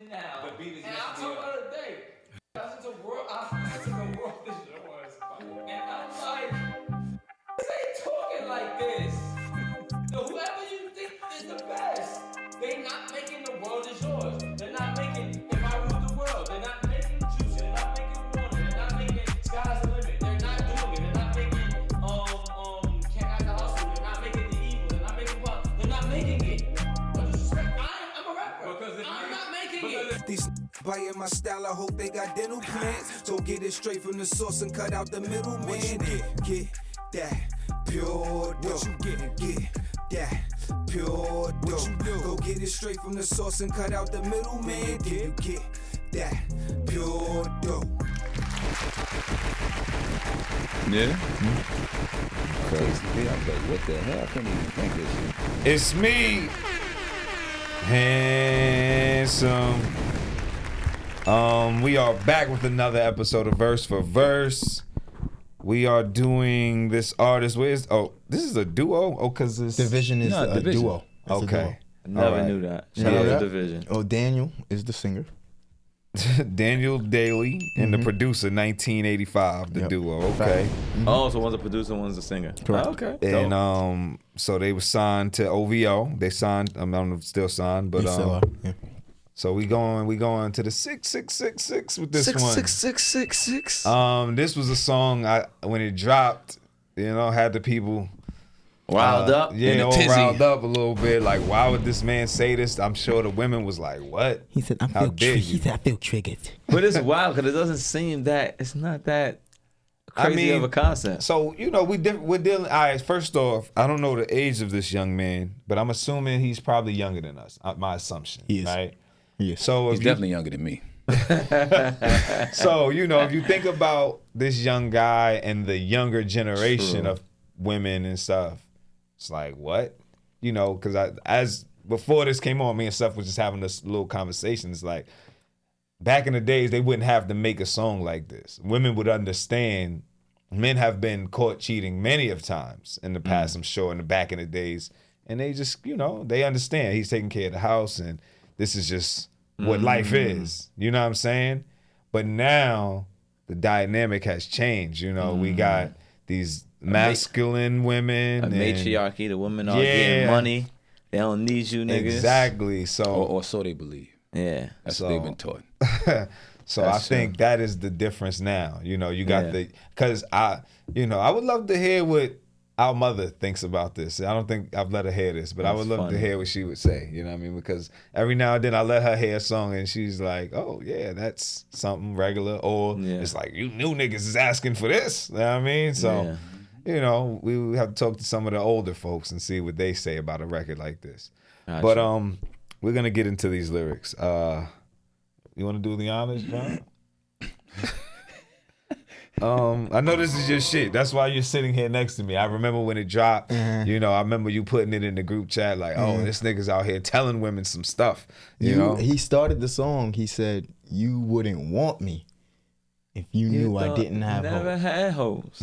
Now, The beat is and I'll tell you the other day, I listened to World This Yours, and I'm like, this ain't talking like this. So whoever you think is the best, they not making The World Is Yours. They're not making If I Ruled the World. They're not making Juicy. They're not making Warner. They're not making Sky's the Limit. They're not doing it. They're not making Can't Act the Hustle. They're not making The Evil. They're not making Pop. They're not making it. No disrespect. I'm a rapper. I'm not making it. These biting my style, I hope they got dental plans. So get it straight from the source and cut out the middleman. Get that pure dough. What you get that pure dough. Go get it straight from the source and cut out the middleman. Get that pure dough. Yeah. Crazy. I was like, what the hell? I couldn't even think this shit. It's me, Handsome. We are back with another episode of Verse for Verse. We are doing this artist. This is a duo? Oh, because it's Division is a Division. duo. It's a duo. okay. I never Alright. knew that. Shout out to Division. Oh, Daniel is the singer. Daniel Daly and the producer, 1985, the Yep. duo. Okay. Oh, so one's a producer, one's a singer. Correct. Oh, okay. And so they were signed to OVO. They signed. I don't know if still signed, but They still are, yeah. so we going to the 6666 with this one. 66666. This was a song when it dropped, had the people Riled up. yeah, in a all tizzy. riled up a little bit. Like, why would this man say this? I'm sure the women was like, what? He said, How dare you? I feel triggered. But it's wild because it doesn't seem that it's not that crazy of a concept. So we're dealing. All right, first off, I don't know the age of this young man, but I'm assuming he's probably younger than us. My assumption, He is. right? Yes. So He's if definitely younger than me. so if you think about this young guy and the younger generation True. of women and stuff, it's like what, because as before this came on, me and Seth was just having this little conversation. It's like back in the days, they wouldn't have to make a song like this. Women would understand. Men have been caught cheating many of times in the past, I'm sure, in the back in the days. And they just, they understand. He's taking care of the house and this is just what life is. You know what I'm saying? But now the dynamic has changed. We got these masculine women. A and- matriarchy. The women are getting money. They don't need you niggas. Exactly. So, Or so they believe. Yeah. That's So- what they've been taught. so I think that is the difference now. You got Yeah. because I would love to hear what our mother thinks about this. I don't think I've let her hear this, but I would That's love to funny. hear what she would say. You know what I mean? Because every now and then I let her hear a song and she's like, oh yeah, that's something regular. Or Yeah. it's like, you new niggas is asking for this. You know what I mean? So, we would have to talk to some of the older folks and see what they say about a record like this. Gotcha. But we're gonna get into these lyrics. You want to do the honors, John? I know this is your shit. That's why you're sitting here next to me. I remember when it dropped. I remember you putting it in the group chat like, "Oh, this nigga's out here telling women some stuff." You know? He started the song. He said, "You wouldn't want me if you knew I didn't have Never hoes." had hoes.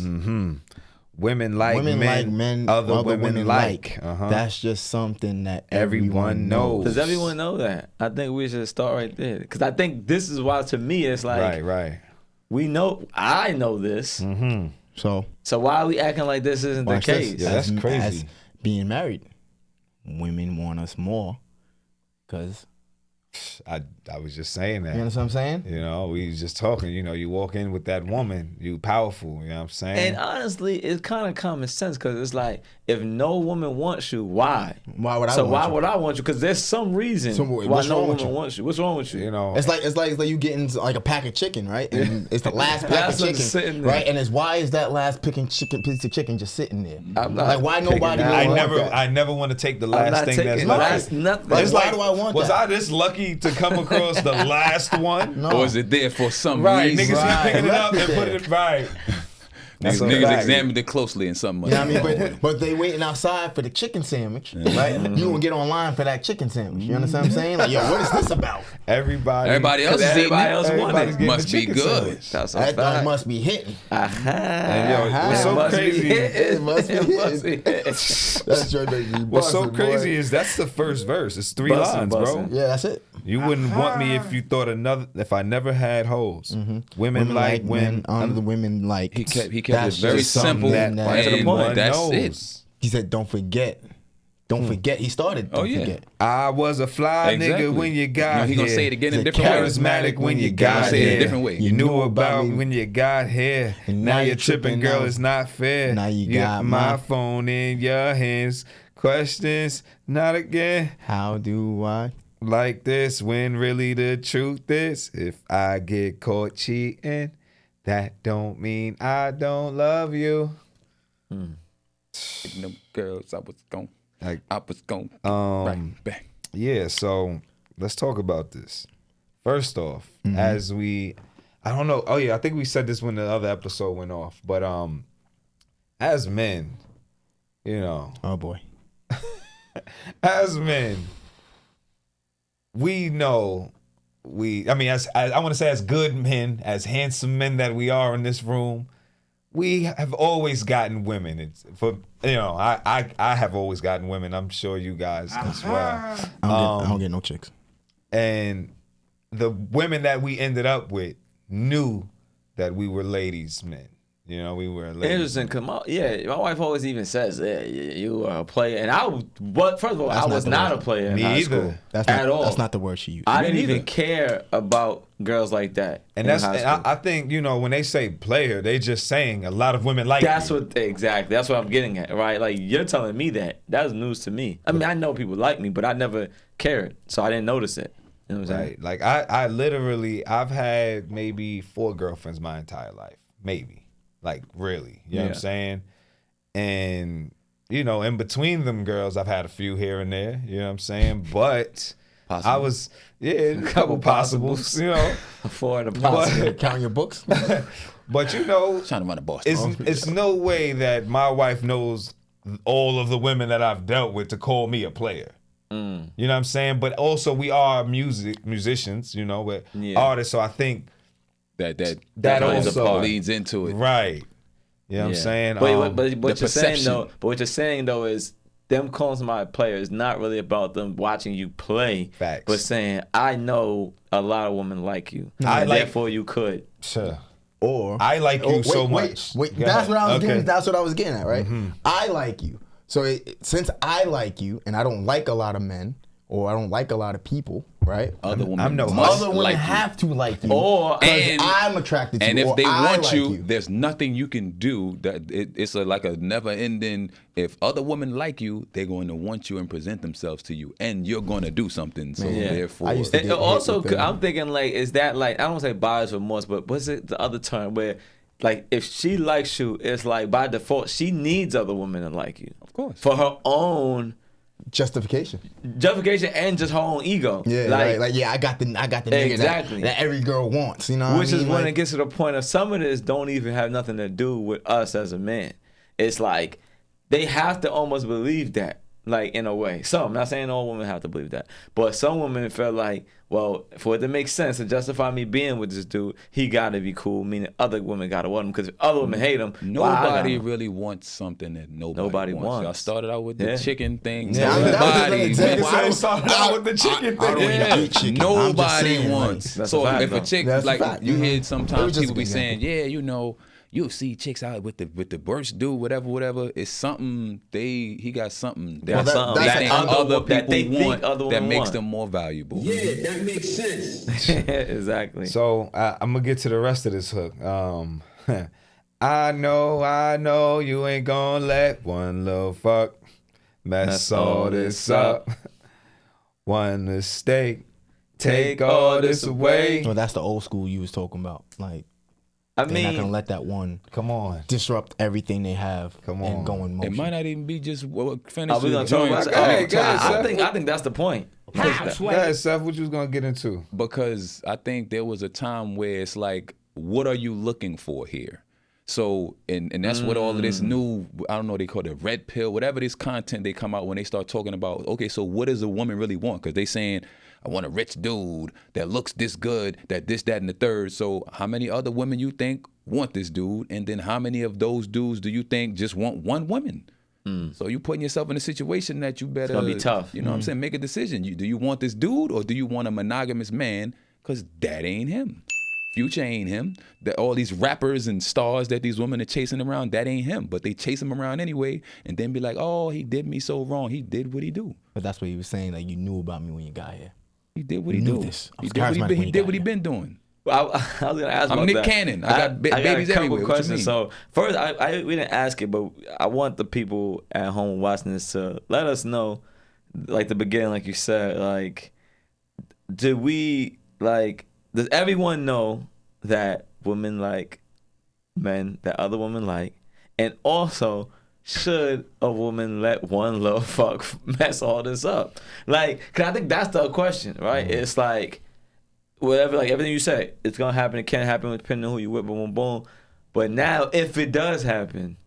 Women like Women men, like men, other women like. That's just something that Everyone knows. Does everyone know that? I think we should start right there. Because I think this is why, to me, it's like, Right. I know this. So So why are we acting like this isn't the watch this. case? Yeah, that's crazy. As being married, women want us more because I was just saying that. you know what I'm saying. We was just talking. You walk in with that woman, you powerful. You know what I'm saying? And honestly, it's kind of common sense because it's like, if no woman wants you, why? Why would I? So want why you? would I want you? Because there's some reason why what's no wrong with woman you? wants you. What's wrong with you? It's like you getting like a pack of chicken, right? And it's the last pack That's of what's sitting chicken, there. right? And it's why is that last piece of chicken just sitting there? I'm not Like why picking nobody? that. would I want never, that? I never want to take the I'm last not thing taking that's left. that's nothing. Like, It's why like, do I want was that? I this lucky to come across the last one? No. Or is it there for some Right, reason? niggas Right, keep picking it up left and it put it right. That's a Niggas fact. examined it closely and something. You know what I mean? But they waiting outside for the chicken sandwich, right? You gonna get online for that chicken sandwich. You understand what I'm saying? Like, yo, what is this about? Everybody Everybody else is eating Everybody it. else want Everybody's it. getting Must the be chicken good. sandwich. That's a That fact. thing must be hitting. And yo, what's so Must be crazy? hitting. It must be It must be hitting. hitting. That joint makes me What's so bustin', crazy boy. is that's the first verse. It's 3 Bussin', lines, bussin'. bro. Yeah, that's it. You wouldn't want me if you thought if I never had hoes. Women like when under the women like. He kept That's it very just something simple that- and Right to the point. that's knows. it. He said, "Don't forget, don't forget." He started. Don't Oh, yeah. forget. I was a fly Exactly. nigga when you got No, he gonna here. say it again in a He's different way. Charismatic when you He got gonna say it in here. a different way. You knew about me when you got here. And Now now you're you're tripping, tripping girl. now. It's not fair. Now you got got my my- phone in your hands. Questions, not again. How do I? Like this when really the truth is, if I get caught cheating, that don't mean I don't love you. No girls, I was gone. Like, Right back. yeah, so let's talk about this. First off, I don't know. Oh yeah, I think we said this when the other episode went off, but as men, you know, Oh boy. as men, we know as I want to say as good men, as handsome men that we are in this room, we have always gotten women. It's for I have always gotten women. I'm sure you guys as well. I don't get no chicks. And the women that we ended up with knew that we were ladies' men. You know, we were ladies. Interesting, cause my wife always even says, "Yeah, you are a player," and first of all, That's I not was the not word. a player in Me high either. school That's not, at all. That's not the word she used. I Me didn't even neither. care about girls like that. And in that's high and school. I think, when they say player, they just saying a lot of women like That's you. what exactly. That's what I'm getting at, right? Like you're telling me that. That's news to me. I mean, I know people like me, but I never cared, so I didn't notice it. You know what I'm saying? Right. Like I literally I've had maybe 4 girlfriends my entire life. Maybe. Like really. You know what I'm Yeah. saying? And in between them girls, I've had a few here and there. You know what I'm saying? But I was a couple possibles, For the possible. Count your books. But Trying to run a boss. it's no way that my wife knows all of the women that I've dealt with to call me a player. You know what I'm saying? But also we are musicians, we're Yeah. artists. So I think that plays a part. leads into it. right. You know what I'm saying? But what the you're saying perception. though, but what you're saying though is them calling somebody a player is not really about them watching you play. Facts. But saying I know a lot of women like you, and therefore you could. Sure. Or I like you so wait, much. Wait, Go that's ahead. what I was Okay. getting. That's what I was getting at, right? I like you. So since I like you, and I don't like a lot of men, or I don't like a lot of people, right? Other women I'm no must Other women like you. have to like you, Or- 'cause And- I'm attracted to And you. if or they I want like you, there's nothing you can do. That it's like a never-ending. If other women like you, they're going to want you and present themselves to you, and you're going to do something. So Man, therefore, I used to And get also, hit with I'm thinking like, is that like I don't say buyer's remorse, but what's it the other term where, like, if she likes you, it's like by default she needs other women to like you, of course. for her own justification. justification and just her own ego. Yeah, like yeah, I got the nigga Exactly. that every girl wants. You know, what Which I is mean? when Like, it gets to the point of some of this don't even have nothing to do with us as a man. It's like they have to almost believe that, like in a way. Some, I'm not saying all women have to believe that, but some women feel like, well, for it to make sense to justify me being with this dude, he gotta be cool. Meaning other women gotta want him because if other women hate him, why I got Nobody him? really wants something that Nobody wants. Y'all started out with the Yeah. chicken thing. Yeah, I mean, that was Nobody. exactly- I started out with the chicken I don't thing. even eat chicken. I'm just Nobody saying, like, wants. That's So a fact, if a though. chick, That's a like fact. you hear It was sometimes just people an be example. saying, yeah, you'll see chicks out with the worst dude, whatever. It's something he got something They got that- something that's they an think other- other that they people think want other that women makes want. them more valuable. Exactly. So I'm gonna get to the rest of this hook. I know you ain't gonna let one little fuck mess all this up. One mistake, take all this away. well, that's the old school you was talking about. Like I they're not gonna mean, let that one Come on. disrupt everything they have Come and on. go in It motion. might not even be just finish are we the gonna talk joint. about Go ahead, go ahead, I Seth. think that's the point. Go ahead, Seth, what you was gonna get into? Because I think there was a time where it's like, what are you looking for here? So, and that's what all of this new, I don't know, they call it red pill, whatever this content they come out when they start talking about, okay, so what does a woman really want? Because they saying, I want a rich dude that looks this good, that this, that, and the third. So how many other women you think want this dude? And then how many of those dudes do you think just want one woman? So you putting yourself in a situation that you better, It's gonna be tough. You know what I'm saying? Make a decision. Do you want this dude or do you want a monogamous man? Because that ain't him. Future ain't him. All these rappers and stars that these women are chasing around, that ain't him. But they chase him around anyway and then be like, oh, he did me so wrong. He did what he do. But that's what he was saying. Like, you knew about me when you got here. He did what he knew do. this. I He was did what he charismatic been, when he you did got what he here. been doing. Well, I was gonna ask I'm about Nick that. Cannon. I got babies a couple everywhere. What you questions. mean? So first, we didn't ask it, but I want the people at home watching this to let us know, like the beginning, like you said, like, does everyone know that women like men that other women like, and also should a woman let one little fuck mess all this up? Like, cause I think that's the question, right? It's like, whatever, like everything you say, it's gonna happen. It can happen depending on who you with. Boom, boom, boom. But now, if it does happen,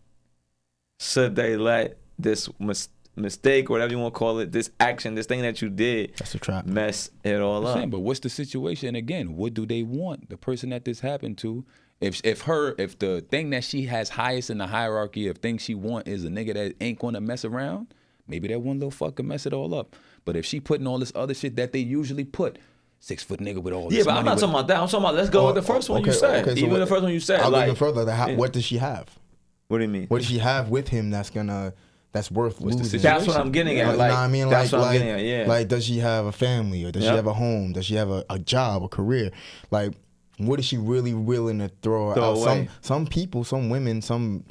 should they let this mistake, or whatever you want to call it, this action, this thing that you did, That's a trap. mess it all I'm up? saying, but what's the situation again? What do they want? The person that this happened to, if the thing that she has highest in the hierarchy of things she want is a nigga that ain't gonna mess around, maybe that one little fuck can mess it all up. But if she putting all this other shit that they usually put, 6 foot nigga with all this Yeah, but money I'm not with- talking about that. I'm talking about, let's go with the first one you said. so Even what- the first one you said. I'll go like, even further. Like, yeah. what does she have? What do you mean? What does she have with him that's worth the losing? situation? That's what I'm getting at. You Like, know what I mean? that's Like, what I'm getting at. Yeah. Like, does she have a family, or does she Yep. have a home? Does she have a job, a career? Like, what is she really willing to throw Throw out? away. Some people, some women, some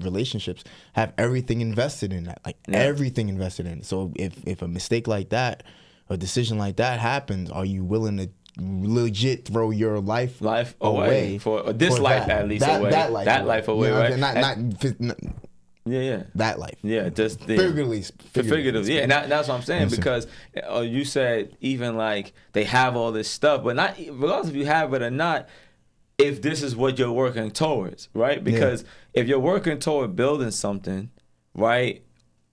relationships have everything invested in that. Like, Yeah. everything invested in it. So if a mistake like that, a decision like that happens, are you willing to legit throw your life away for this for life, that? at least that, away. that life away, You know what I'm right? saying? Not Yeah. that life. Yeah, just the Figuratively. Yeah, and that's what I'm saying, Yes, sir. because you said even like they have all this stuff, but not regardless if you have it or not, if this is what you're working towards, right? Because if you're working toward building something, right,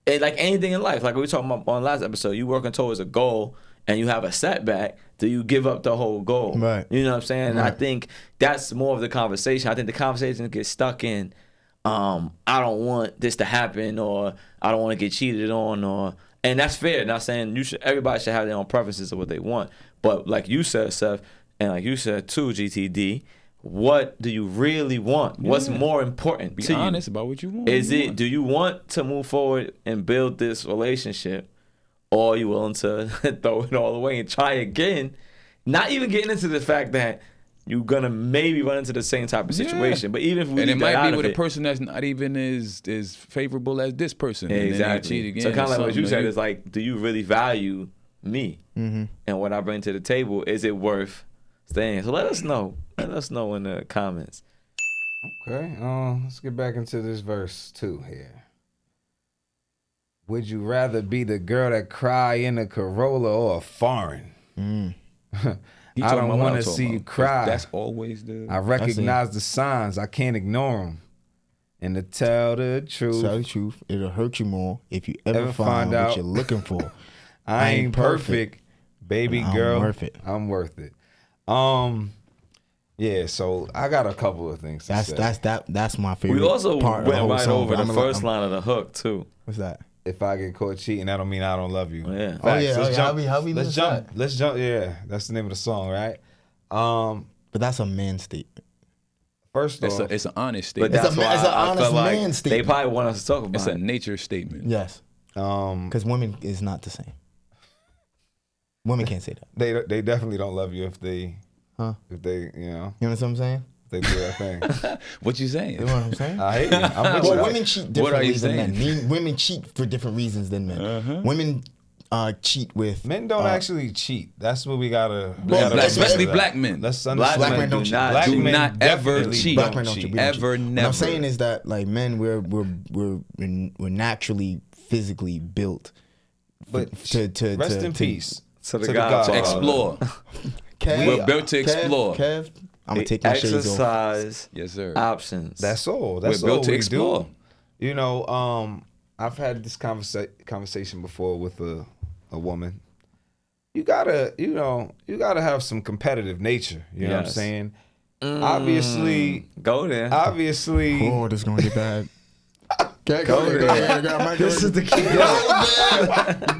and like anything in life, like we were talking about on last episode, you working towards a goal and you have a setback, do you give up the whole goal? Right. You know what I'm saying? And I Right. think that's more of the conversation. I think the conversation gets stuck in, I don't want this to happen, or I don't want to get cheated on, and that's fair. Not saying everybody should have their own preferences of what they want, but like you said, Seth, and like you said too, GTD, what do you really want? What's more important Be to honest you? about what you want. Do you want to move forward and build this relationship, or are you willing to throw it all away and try again? Not even getting into the fact that you're gonna maybe run into the same type of situation, but even if we and it leave that might out be of with a it, person that's not even as favorable as this person. And then they cheat exactly. again So kind or of like what you something, said or is like, do you really value me and what I bring to the table? Is it worth staying? So let us know. Let us know in the comments. Okay, let's get back into this verse 2 here. Would you rather be the girl that cry in a Corolla or a foreign? He I talking don't about what want I'm to talking see you about, 'cause cry. That's always the. I recognize the signs. I can't ignore them. And to tell the truth, Tell the truth, it'll hurt you more if you ever Ever find find what out you're looking for. I ain't perfect, baby but I'm girl. worth it. I'm worth it. Yeah. So I got a couple of things to say. That's my favorite. We also part of the went whole right song, over but the I'm first like, line of the hook too. What's that? If I get caught cheating, that don't mean I don't love you. Yeah. Facts. Oh, yeah, Let's how jump. we Let's miss jump. that? Let's jump. Yeah, that's the name of the song, right? But that's a man statement. First off, It's an honest But statement. that's why it's an I honest feel like man they statement. probably want us to talk about It's a it. nature statement. Yes, because women is not the same. Women can't say that. they definitely don't love you if they Huh? you know You know what I'm saying? they do that thing. What you saying? You know what I'm saying? I hate you. I'm with Well, you. women cheat What are differently you than men. saying? Women cheat for different reasons than men. Women cheat with Men don't actually cheat. That's what we gotta. Especially remember black that. men. Let's Black understand. men don't cheat. Black Do men not ever definitely cheat. Black don't men don't cheat. cheat. We don't Ever, cheat. never. What I'm saying is that like men, we're naturally physically built. But to rest in peace To the to the Godfather. Godfather. Explore. Kev, We're built to explore. Kev, I'm gonna take my shades off. Exercise. Yes, sir. Options. That's all. That's We're all built to we explore. do. You know, I've had this conversation before with a woman. You gotta have some competitive nature. You know what I'm Yes. saying? Obviously, Go there. Oh, this is gonna get bad. Go there. This is the key.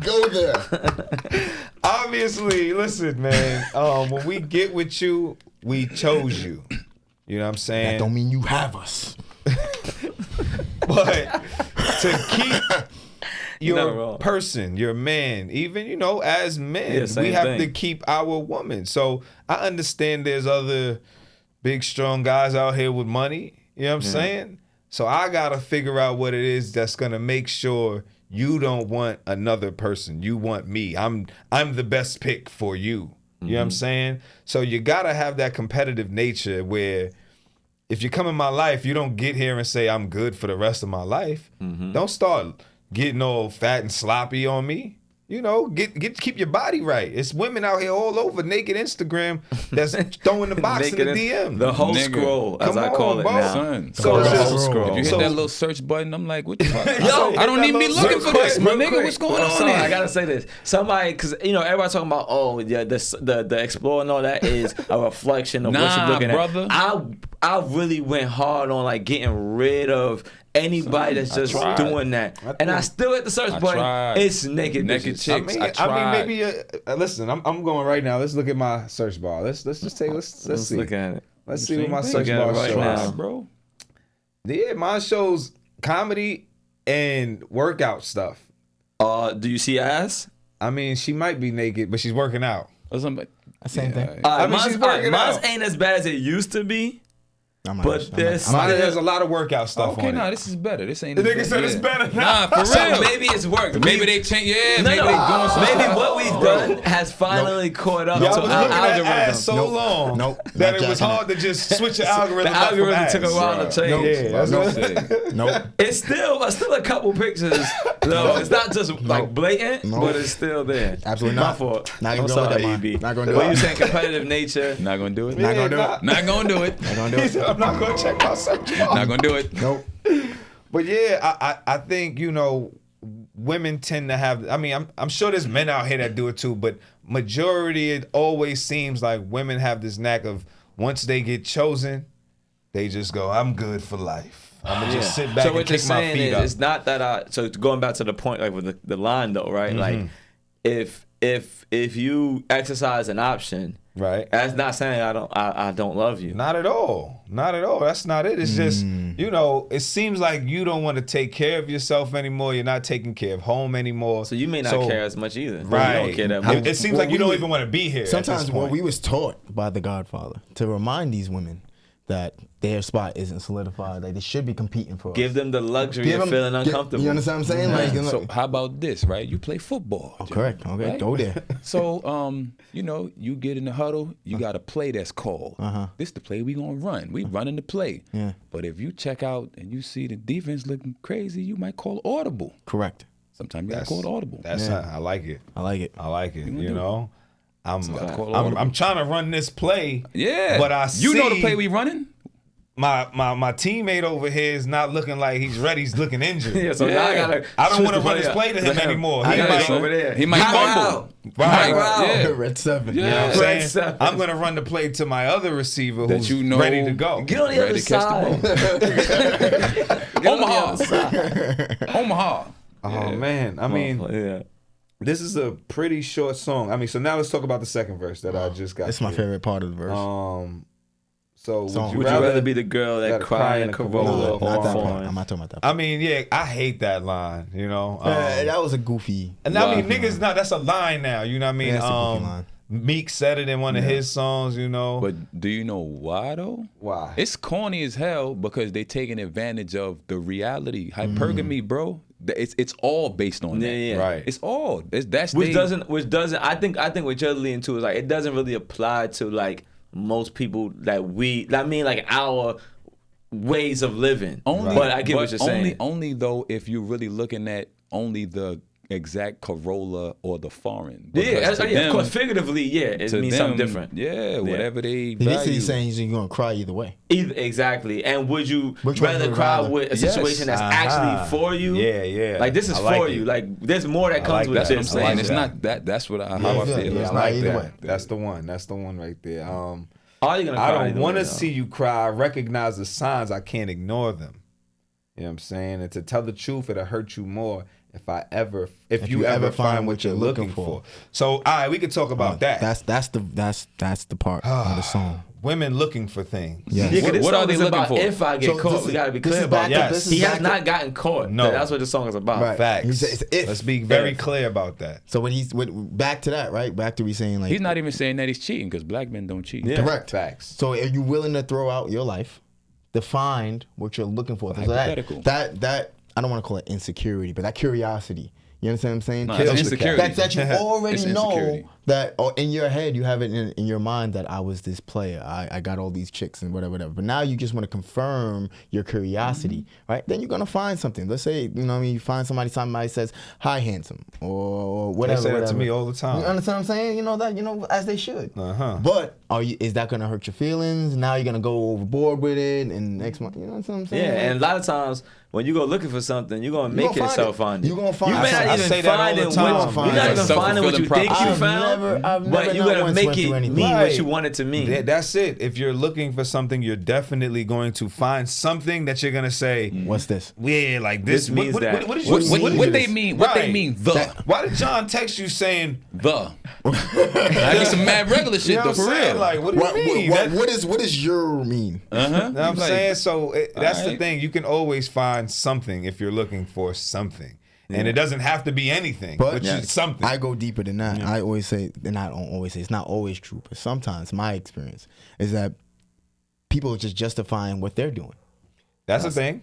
Go there. obviously, listen, man. When we get with you, we chose you. You know what I'm saying? That don't mean you have us. But to keep You're not your wrong. person, your man, even, you know, as men, Yeah, same we have thing. to keep our woman. So I understand there's other big, strong guys out here with money. You know what I'm saying? So I got to figure out what it is that's going to make sure you don't want another person. You want me. I'm the best pick for you. You know what I'm saying? So you got to have that competitive nature where if you come in my life, you don't get here and say, I'm good for the rest of my life. Don't start getting all fat and sloppy on me. You know, keep your body right. It's women out here all over naked Instagram that's throwing the box in the Naked DM. The whole Nigga. scroll, as Come I call on, it bro. now. Son. So it's The just- whole scroll. If you hit So- that little search button, I'm like, what the fuck? Yo, I don't need me looking for this, my nigga. What's going I'm on sorry, here? I gotta say this. Somebody, because you know, everybody talking about, oh, yeah, the Explorer and all that is a reflection of what Nah, you're looking brother. at. I really went hard on like getting rid of anybody that's just tried. doing that, and I still hit the search I button. tried. It's naked Naked bitches. chicks. I I mean, tried. maybe. Listen, I'm going right now. Let's look at my search bar. Let's just take. Let's Let's see. look at it. Let's see what my Same search thing. bar Look at it shows. right now. bro. Yeah, mine shows comedy and workout stuff. Do you see ass? I mean, she might be naked, but she's working out. Or something. Same thing. I mean, mine's, she's working mine's out. ain't as bad as it used to be. But there's Mine still- has a lot of workout stuff Okay, on nah, it. this is better. This ain't. The as nigga bad. said it's Yeah. better Nah, for So real. maybe it's worked. Maybe they change. Yeah, No, maybe no. they doing something. Maybe what we've done has finally caught up Y'all to was our looking at algorithm. ass so Nope. long Nope. that Not it was jacking hard to just switch the algorithm. The up from algorithm ass. took a while to change. Yeah, that's No what I'm shit. saying. Nope. It's still a couple pictures. No, it's not just like blatant, No. but it's still there. Absolutely My not. fault. Not I'm gonna go with sorry, that, EB. man. Not gonna do What it. you saying? Competitive nature. Not gonna do it. Not gonna do nah. it. Not gonna do it. Not gonna do He it. said, I'm not going to check my search bar. Not gonna do it. Nope. But yeah, I think, you know, women tend to have, I mean, I'm sure there's men out here that do it too, but majority, it always seems like women have this knack of once they get chosen, they just go, I'm good for life. I'm going to just sit back So and what you're kick my saying feet is, up. it's not that so going back to the point, like with the line though, right? Like, if you exercise an option, Right. that's not saying I don't love you. Not at all. Not at all. That's not it. It's just, you know, it seems like you don't want to take care of yourself anymore. You're not taking care of home anymore. So you may not care as much either. Right. You don't care that much. It seems Well, like you we don't would- even want to be here. Sometimes when when we was taught by the Godfather to remind these women that their spot isn't solidified, like they should be competing for us. Give them the luxury Give of them- feeling get- uncomfortable. You understand what I'm saying? Like, you know, So how about this, right? You play football. oh, Jimmy, correct. Okay, right? go there. So, you know, you get in the huddle, you got a play that's called. This the play we gonna run. We running the play. Yeah. But if you check out and you see the defense looking crazy, you might call audible. Correct. Sometimes you gotta call it audible. That's Yeah. I like it. I like it. I like it. gonna You do know, I'm call I'm, audible. I'm trying to run this play. Yeah. But I you know the see play we running? my teammate over here is not looking like he's ready. He's looking injured. Yeah, so now I Yeah. gotta. I don't switch want to the run this up. play to him anymore. I He gotta might go over there. He might High fumble. out. Right. High out. Yeah. Red 7. You know what I'm Red saying? seven. I'm gonna run the play to my other receiver That who's you know- ready to go. Get on the Ready other to catch the side. Get on the other side. Omaha. Oh man, I mean, Yeah. this is a pretty short song. I mean, so now let's talk about the second verse that I just got. It's my here. favorite part of the verse. So Song. Would you rather be the girl that gotta cry in a Corolla no, or not that part. foreign? I'm not talking about that. I mean, yeah, I hate that line. You know, That was a goofy. and I mean, Wow. niggas not. That's a line now. You know what I mean? Yeah, it's a goofy line. Meek said it in one of his songs. You know, But do you know why though? why? It's corny as hell because they taking advantage of the reality. Hypergamy, bro. It's all based on that. Yeah. Right. It's all. That's Which they- doesn't. I think what you're leaning to is like it doesn't really apply to like most people that like our ways of living. Only, but I get what you're saying. Only though if you're really looking at only the exact Corolla or the foreign. Yeah, Because to of them- course. Figuratively, yeah, it to means them, something different. Yeah, whatever they Basically, value. he's saying you're gonna cry either way. Either, exactly. And would you Which one rather would cry rather? with a Yes. situation that's Uh-huh. actually for you? Yeah, yeah. Like this is I like for it. you. Like there's more that I comes like with that. this. I'm I saying like it's that. not that. That's what how I Yeah, feel. yeah, It's I not like either that. way. That's the one. That's the one right there. Are you gonna cry I don't either want way, to though? see you cry. I recognize the signs. I can't ignore them. You know what I'm saying? And to tell the truth, it'll hurt you more if you ever find what you're looking for. So, all right, we could talk about that. That's the part of the song. Women looking for things. Yes. Yeah, 'cause this What are song they is looking about for? if I get So caught. this We is- gotta be this clear is about back that. to- this is He has back to- not gotten caught. No. That's what the song is about. Right. Facts. He said it's if. Let's be very If. clear about that. So when back to that, right? Back to we saying like He's not even saying that he's cheating because black men don't cheat. Yeah. correct. Facts. So are you willing to throw out your life to find what you're looking for? So Hypothetical. that I don't want to call it insecurity, but that curiosity. You understand what I'm saying? No, Kills it's the insecurity. That you already It's know insecurity. that, or in your head, you have it in your mind that I was this player. I got all these chicks and whatever. But now you just want to confirm your curiosity, right? Then you're going to find something. Let's say, you know what I mean? You find somebody says, hi, handsome, or They whatever. say that to whatever. me all the You time. understand what I'm saying? You know, as they should. Uh-huh. But is that going to hurt your feelings? Now you're going to go overboard with it and next month, you know what I'm saying? Yeah, and a lot of times when you go looking for something, you're gonna make gonna find yourself it. find it. You gonna find You it. may I not say even that all find the it. time. You're You're not gonna even find finding what you self-fulfilling think you prophecy. found. I've But never you not gotta once make went through it anything. mean what Right. you want it to mean. That's it. If you're looking for something, you're definitely going to find something that you're gonna say, What's this? yeah, like this. This means that. What, What, is what they this? mean? What they Right. mean? The Why did John text you saying? I get some mad regular shit You know though what I'm for saying? real. Like, what do you mean? What does your mean? You know what I'm Like, saying? So that's the alright. thing. You can always find something if you're looking for something. And it doesn't have to be anything, but But just something. I go deeper than that. I always say, and I don't always say, it's not always true, but sometimes my experience is that people are just justifying what they're doing That's the thing.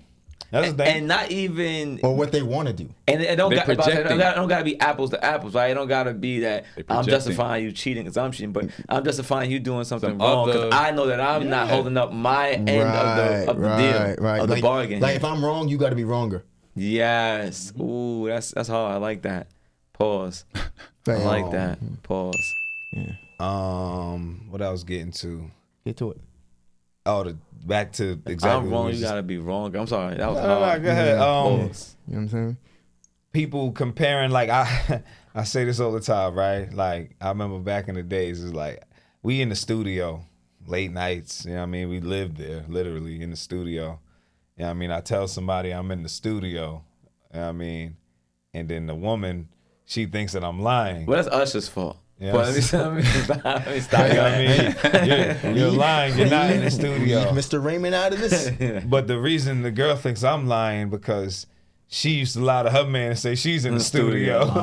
That's the thing. And not even or what they want to do. And it don't They're got projecting. it don't gotta be apples to apples, right? It don't gotta be that They're I'm projecting. justifying you cheating because I'm cheating, but I'm justifying you doing something Some wrong because other- I know that I'm not Yeah. holding up my end of the deal, of the like, bargain. Like here. if I'm wrong, you got to be wronger. Yes. Ooh, that's hard. I like that. Pause. I like that. Pause. What I was getting to. Get to it. Oh, back to exactly. I'm what wrong. we You just- gotta be wrong. I'm sorry. That was No, no, hard. go ahead. Pause. You know what I'm saying? People comparing, like I say this all the time, right? Like I remember back in the days, it's like we in the studio late nights. You know what I mean? We lived there, literally in the studio. You know what I mean? I tell somebody I'm in the studio. You know what I mean? And then the woman, she thinks that I'm lying. Well, that's Usher's fault. Yeah. But let me stop. Let me stop. You know what I mean? You're lying. You're not in the studio. Leave Mr. Raymond out of this. But the reason the girl thinks I'm lying because she used to lie to her man and say she's in the studio. When she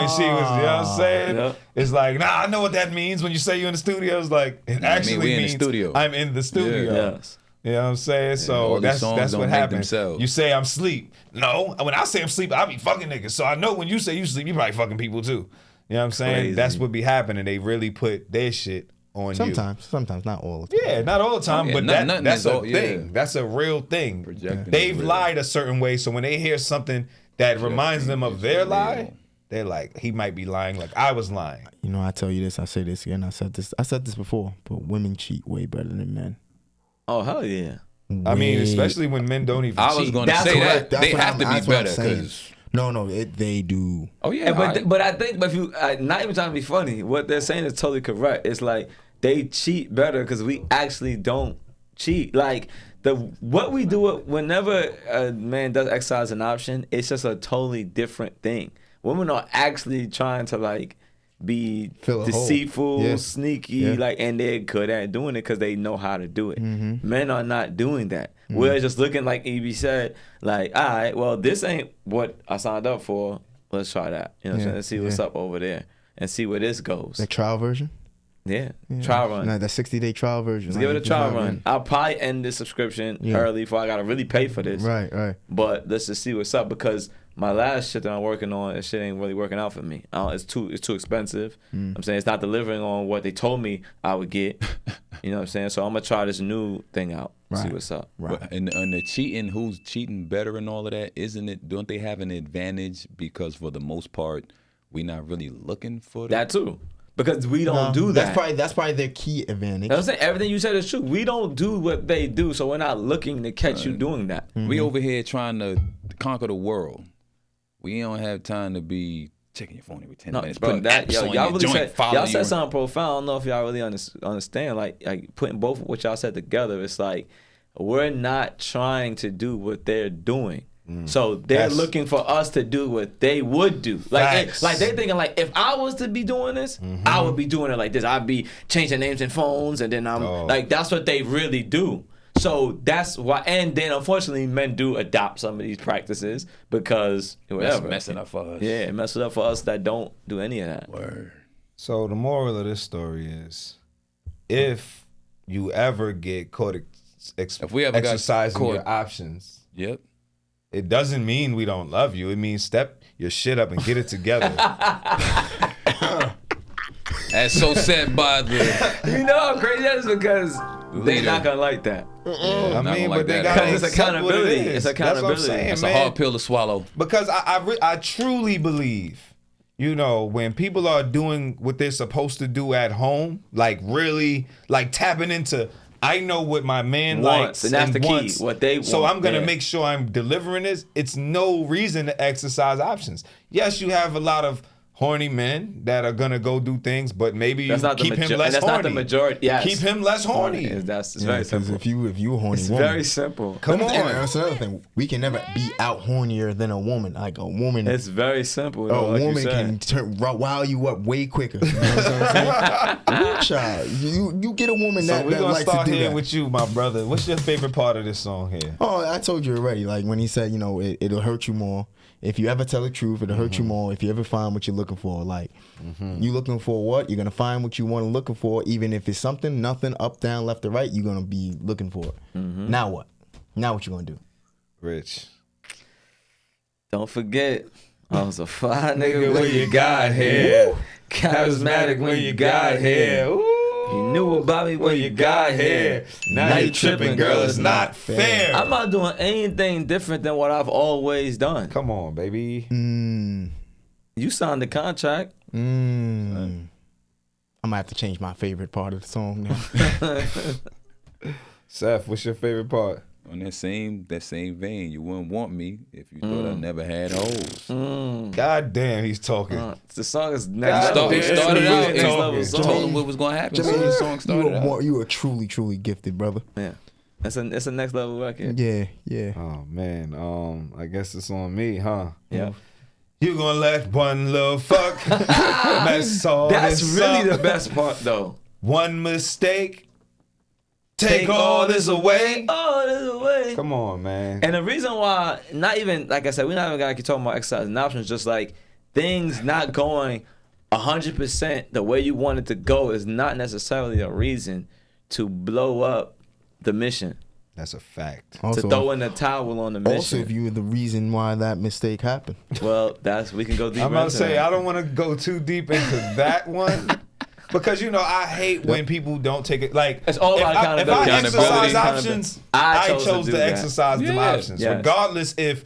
was, you know what I'm saying? Yeah. It's like, nah, I know what that means when you say you're in the studio. It's like, it I actually mean, we in the means studio. I'm in the studio. Yes. You know what I'm saying? all So these that's songs don't what make happens. themselves. You say I'm sleep. No, when I say I'm sleep, I be fucking niggas. So I know when you say you sleep, you probably fucking people too. You know what I'm saying? Crazy. That's what be happening. They really put their shit on you. Sometimes, not all the time. Yeah, not all the time, Oh, yeah, but nothing that's is a all- yeah. thing. That's a real thing. Projecting They've is real. lied a certain way, so when they hear something that reminds them of is their real. lie, they're like, he might be lying like I was lying. You know, I tell you this, I say this again, I said this before, but women cheat way better than men. Oh hell yeah. I mean, Way- especially when men don't even I cheat. was going to That's say what- that they what have I'm- to be that's what I'm better saying. because No, they do. oh yeah, But I think, but if you not even trying to be funny, what they're saying is totally correct. It's like they cheat better because we actually don't cheat. Like what we do whenever a man does exercise an option, it's just a totally different thing. Women are actually trying to like be Fill a hole. deceitful, Yeah. sneaky, Yeah. like, and they're good at doing it because they know how to do it. Mm-hmm. Men are not doing that. We're just looking like EB said, like, all right, well, this ain't what I signed up for. Let's try that. You know what I'm Yeah, saying? Let's see what's yeah. up over there and see where this goes. The trial version? Yeah. Trial run. No, the 60-day trial version. Let's give it a trial run. I'll probably end this subscription Yeah. early before I gotta really pay for this. Right. But let's just see what's up because my last shit that I'm working on, that shit ain't really working out for me. It's too expensive. I'm saying it's not delivering on what they told me I would get. You know what I'm saying? So I'm gonna try this new thing out. See Right. what's up. Right. But and the cheating, who's cheating better and all of that, isn't it? Don't they have an advantage because for the most part, we not really looking for That too, because we don't do that. That's probably their key advantage. You know what I'm saying? Everything you said is true. We don't do what they do, so we're not looking to catch you doing that. We over here trying to conquer the world. We don't have time to be checking your phone every 10 No, minutes. bro, Putting that apps yo, on y'all your really joint, said following y'all you. said something profound. I don't know if y'all really understand. Like putting both of what y'all said together. It's like we're not trying to do what they're doing. So they're That's- looking for us to do what they would do. Like, Facts. like they're thinking like, if I was to be doing this, I would be doing it like this. I'd be changing names and phones, and then I'm like, that's what they really do. So that's why, and then unfortunately, men do adopt some of these practices because whatever, messing up for us. Yeah, messing up for us that don't do any of that. Word. So the moral of this story is, if you ever get caught If we ever got exercising caught- your options, Yep. it doesn't mean we don't love you. It means step your shit up and get it together. As so said by the You know how crazy that is because they're Leader. not gonna like that. I Not mean, like but they that. got Because it's accountability. It's That's what I'm accountability. saying, That's man. a hard pill to swallow. Because I truly believe, you know, when people are doing what they're supposed to do at home, like really, like tapping into, I know what my man Wants, likes and that's the key, wants, what they so want I'm gonna there. make sure I'm delivering this. It's no reason to exercise options. Yes, you have a lot of horny men that are gonna go do things, but maybe you That's not the keep him major- less and that's horny. not the majority. Yes. Keep him less horny. It's Yeah, very 'cause simple. if you a horny It's woman, very simple. Come on. And that's another thing. We can never be out hornier than a woman. Like a woman, It's very simple. a though, like you woman said. can wow you up way quicker. You know what I'm saying? Child, you get a woman So that, we're that gonna likes to start do here that. with you, my brother. What's your favorite part of this song here? Oh, I told you already. Like when he said, you know, it'll hurt you more if you ever tell the truth. It'll hurt you more if you ever find what you're looking for. Like you looking for what, you're gonna find what you want to looking for. Even if it's something, nothing, up, down, left, or right, you're gonna be looking for it. Now what? Now what you gonna do? Rich. Don't forget, I was a fly nigga when you got here. Charismatic when you got here. You knew about me when you got here. Now you tripping, girl. It's not fair. I'm not doing anything different than what I've always done. Come on, baby. You signed the contract. I'm gonna have to change my favorite part of the song now. Seth, what's your favorite part? On that same vein, you wouldn't want me if you thought I never had hoes. God damn, he's talking. The song is next God level. damn, It's started really out, next talking. level song. Told him what was gonna happen. So the song started out. You are truly, truly gifted, brother. Yeah, it's a next level record. Yeah, yeah. Oh man, I guess it's on me, huh? Yeah. You gonna let one little fuck mess all That's this really up? the best part, though. One mistake, take all this away. Oh, there's a way. Come on, man. And the reason why, not even, like I said, we're not even gonna keep talking about exercise and options, just like things not going 100% the way you want it to go is not necessarily a reason to blow up the mission, That's a fact. to throw in the towel on the mission. Also, if you were the reason why that mistake happened. Well, we can go deeper I'm about to into say, that. I don't want to go too deep into that one. Because, you know, I hate when people don't take it. Like, It's all about if I accountability. exercise Accountability. options, I I chose chose to to do that. exercise them Yeah. options. Yes. Regardless if,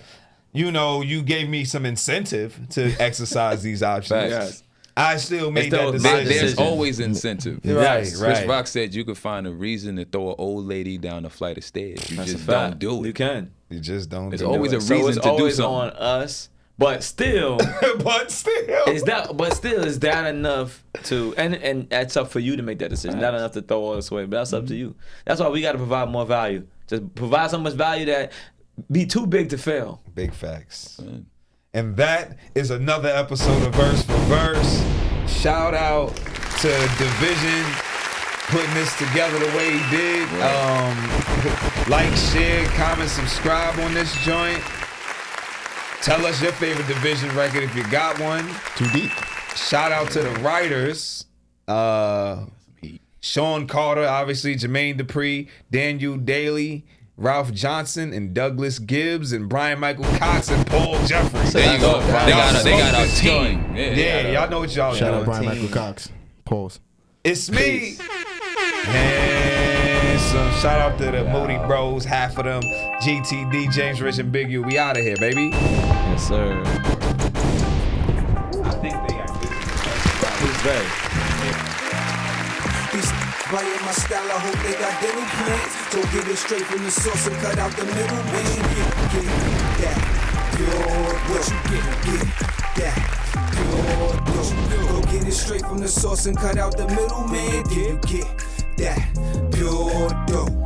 you know, you gave me some incentive to exercise these options. Yes. I still made still that my decision. There's decision. always incentive. Right, Yes. right. Chris Rock said you could find a reason to throw an old lady down a flight of stairs. You That's a just fact. don't do You it. can. You just don't It's do always it. a So reason it's to do always something. on us, but still. But still. Is that enough to and that's up for you to make that decision. Not enough to throw all this away, but that's up to you. That's why we got to provide more value. Just provide so much value that be too big to fail. Big facts. And that is another episode of Verse for Verse. Shout out to Division putting this together the way he did. Like, share, comment, subscribe on this joint. Tell us your favorite Division record if you got one. Too deep. Shout out to the writers. Sean Carter, obviously, Jermaine Dupri, Daniel Daly, Ralph Johnson, and Douglas Gibbs, and Brian Michael Cox, and Paul Jeffries. There you go. They got a team. Yeah, y'all know what y'all Shout out doing. Brian Michael Cox. Pause. It's me. And some shout out to the Moody Bros, half of them, GTD, James Rich and Big U. We out of here, baby. Yes, sir. I think they got this. Who's that? Right in my style, I hope they got dental plans. So get it straight from the source and cut out the middleman. Get that pure dope. Get that pure dope. Go get it straight from the source and cut out the middleman. Get that pure dope.